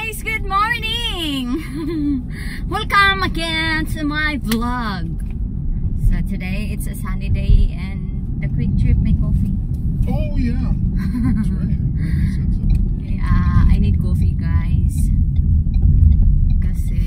guys! Good morning! Welcome again to my vlog. So today it's a sunny day and the quick trip may coffee. Oh yeah, that's right. Yeah, I need coffee guys. Kasi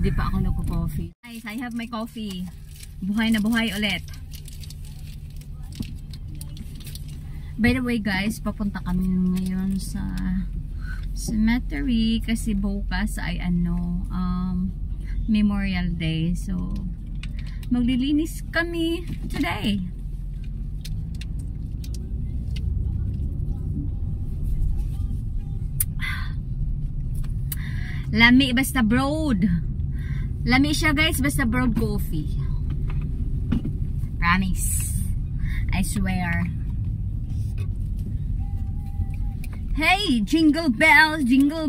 di pa ako nagko-coffee. Guys, I have my coffee. Buhay na buhay ulit. By the way guys, papunta kami ngayon sa cemetery kasi bukas ay Memorial Day. So maglilinis kami today. Lami basta broad. Lami siya guys, basta broad coffee. Promise. I swear. Hey, jingle bells, jingle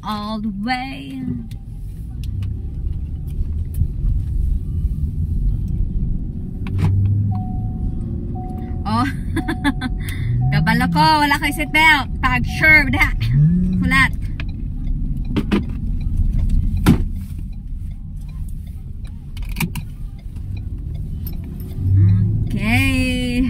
all the way. Oh, kabalo ko, wala kayo seatbelt. Pag sure that. Kulat. Okay.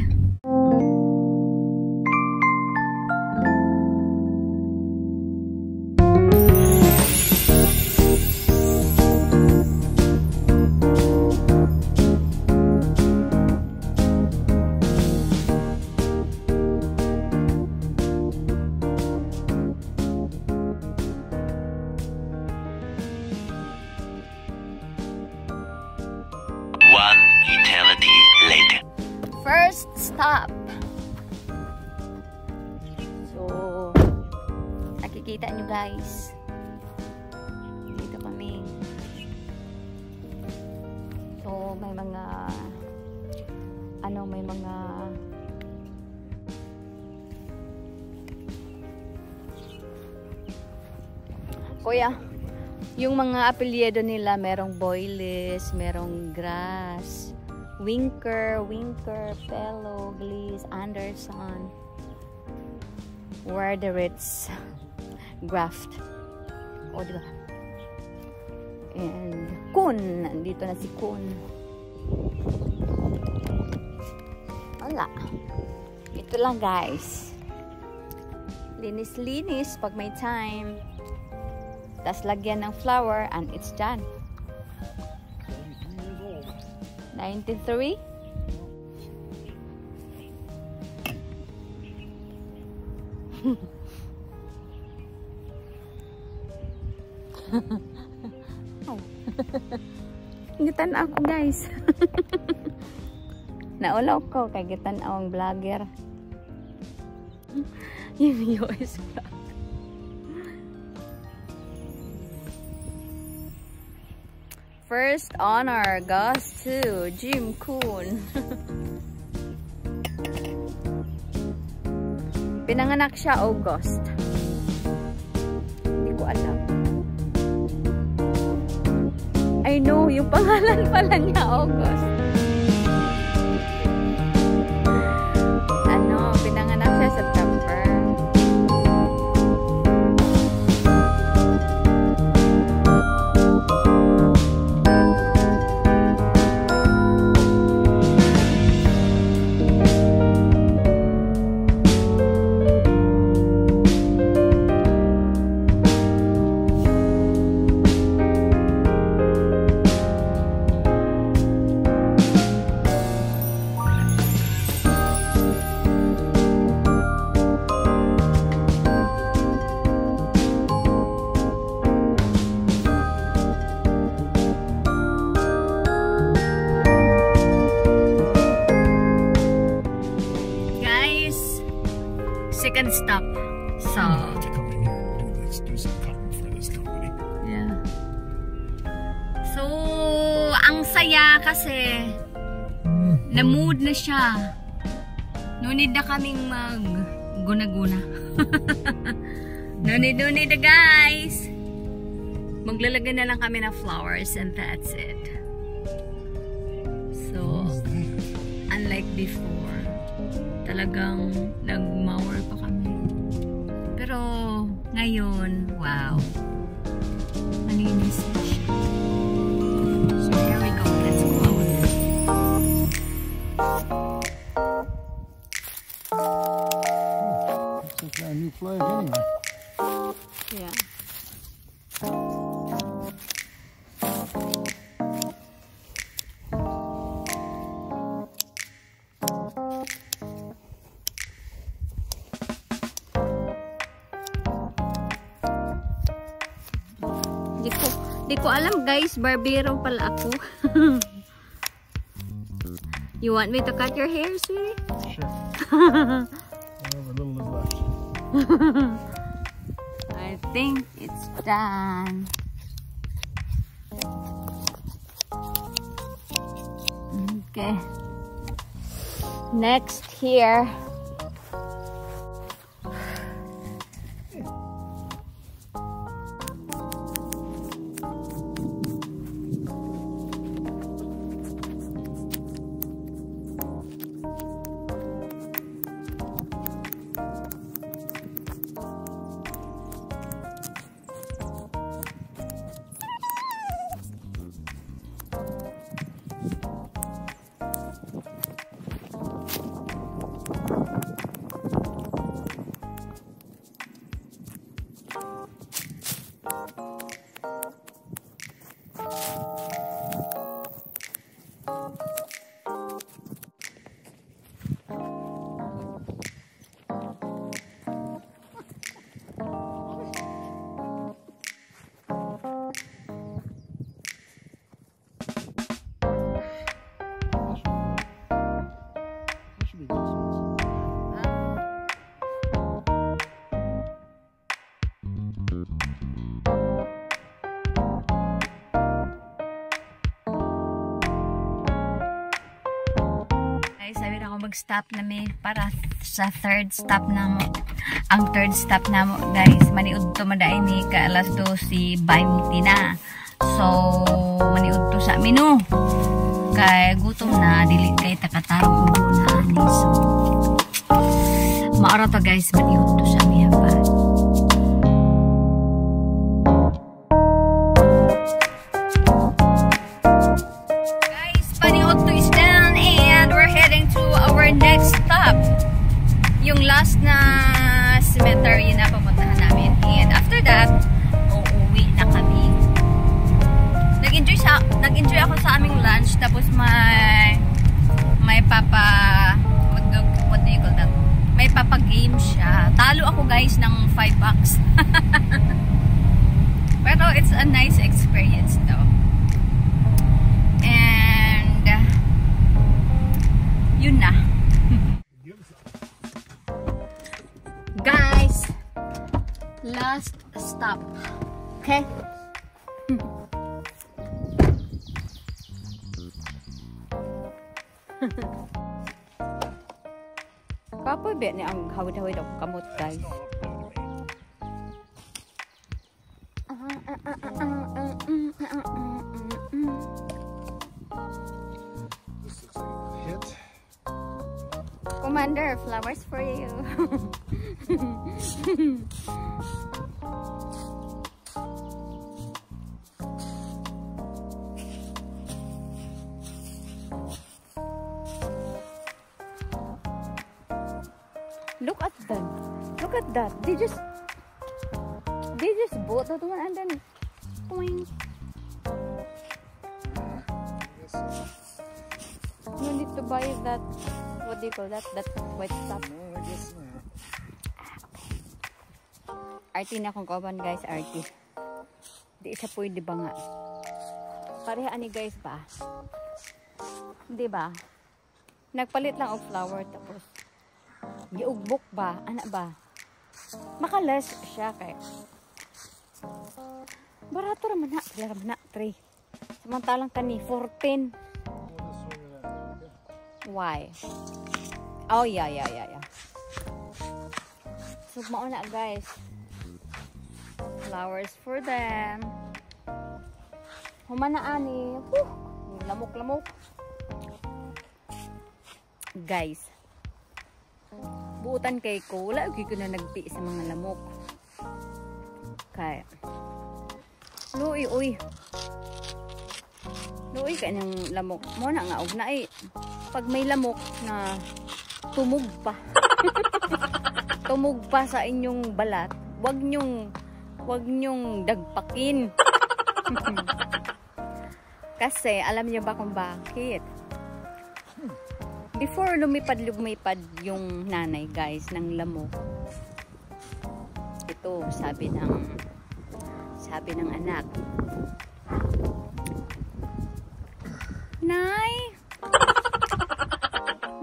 One eternity later. First stop. So, nakikita nyo guys. Dito kami. So, may mga Kuya, yung mga apelyido nila, merong Boyles, merong Grass, Winker, Pello, Gliss, Anderson, Werderitz, Graft. O, diba? And Kuhn. Nandito na si Kuhn. Wala. Ito lang guys. Linis-linis pag may time. Tapos lagyan ng flower and it's done. 93? Gitan ako guys. Naulaw ko kay gitan ang vlogger. Yung US vlog. First honor goes to Jim Kuhn. Pinanganak siya August. Hindi ko alam. I know, yung pangalan pala niya August. Pinanganak siya September. Second stop. So to come in here and do some cutting for this company. Yeah. So ang saya kasi na-mood na siya. No need na kaming mag-guna-guna. No need na guys. Maglalagay na lang kami ng flowers and that's it. So unlike before, talagang nag-mower pa kami. Pero Pero ngayon, wow. Malinis na siya. So here we go. Let's go out. Looks like a new flag anyway. Yeah. Di ko alam guys, barbero pala ako. You want me to cut your hair, sweetie? Sure. Whatever little is left. I think it's done. Okay. Next here. Mag-stop na may para sa third stop na mo. Ang third stop na mo guys, maniud to maday ni ka alas 12:20 na. So maniud to sa menu. Kay gutom na dili kay takatarong ulo na ani. So maara to guys, maniud to sa miha pa. Next stop, yung last na cemetery na pupuntahan namin, and after that uuwi na kami. Nag-enjoy ako sa aming lunch, tapos may what do you call that? May papa game siya. Talo ako guys ng $5. Pero it's a nice experience though. And yun na. Guys, last stop. Okay? Kapoy ba niya ang hawid-hawid ako kamot, guys? Commander, flowers for you. Look at them. Look at that. They just bought that one and then point. You need to buy that. What do you call that? That white stuff. No, I guess not. Arty na akong kauban guys, arty. Di isa pwede ba nga? Pareha ani guys ba? Di ba? Nagpalit lang og flower tapos giugbok ba? Ana ba? Makalas siya kay. Barato raman na, kaya raman na 3. Samantalang kani 14. Why? Oh yeah. So mauna guys. Flowers for them. Humana ani. Lamok-lamok. Guys. Buutan kay ko. Wala ko na nagpi sa mga lamok. kay luoy uy. Luoy ka ng lamok mo na nga og naay pag may lamok na tumog pa. Tumog pa sa inyong balat, wag nyong dagpakin. Kasi alam niyo ba kung bakit? Before lumipad yung nanay guys ng lamok. Ito sabi ng anak. Nay,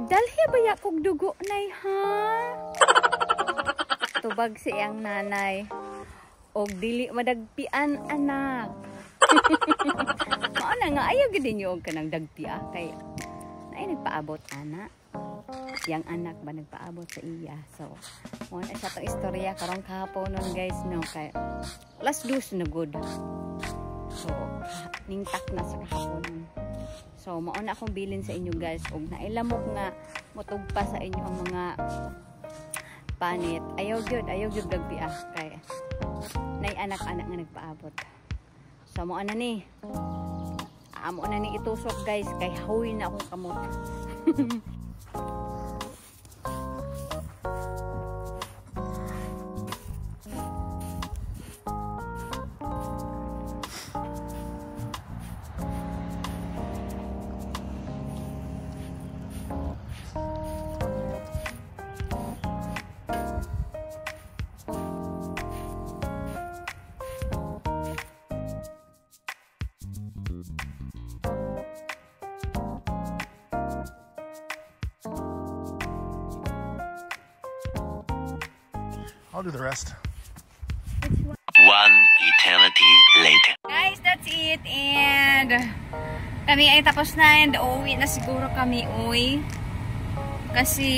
dalhi ba kog dugo nay ha? Tubag siyang nanay. Og dili madagpian anak. Mao na nga ayaw gid niyo og kanang dagpia kay naay nagpaabot ana. Yang anak ba nagpaabot sa iya. So, mo na sa tong istorya karong kahapon nun guys no kay last dos na good. So, ningtak na sa kahapon. So, mao na akong bilin sa inyo guys og nailamok nga motugpa sa inyo ang mga panit. Ayaw gyud dagpia kay nay anak-anak nga nagpaabot. So, mao na ni. Amo na ni itusok guys kay hawi na akong kamot. I'll do the rest. One eternity later. Guys, that's it. And kami ay tapos na and uuwi na siguro kami uwi. Kasi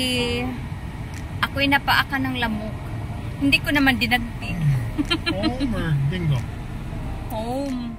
ako'y napaakan ng lamok. Hindi ko naman dinagpig. Home or bingo? Home.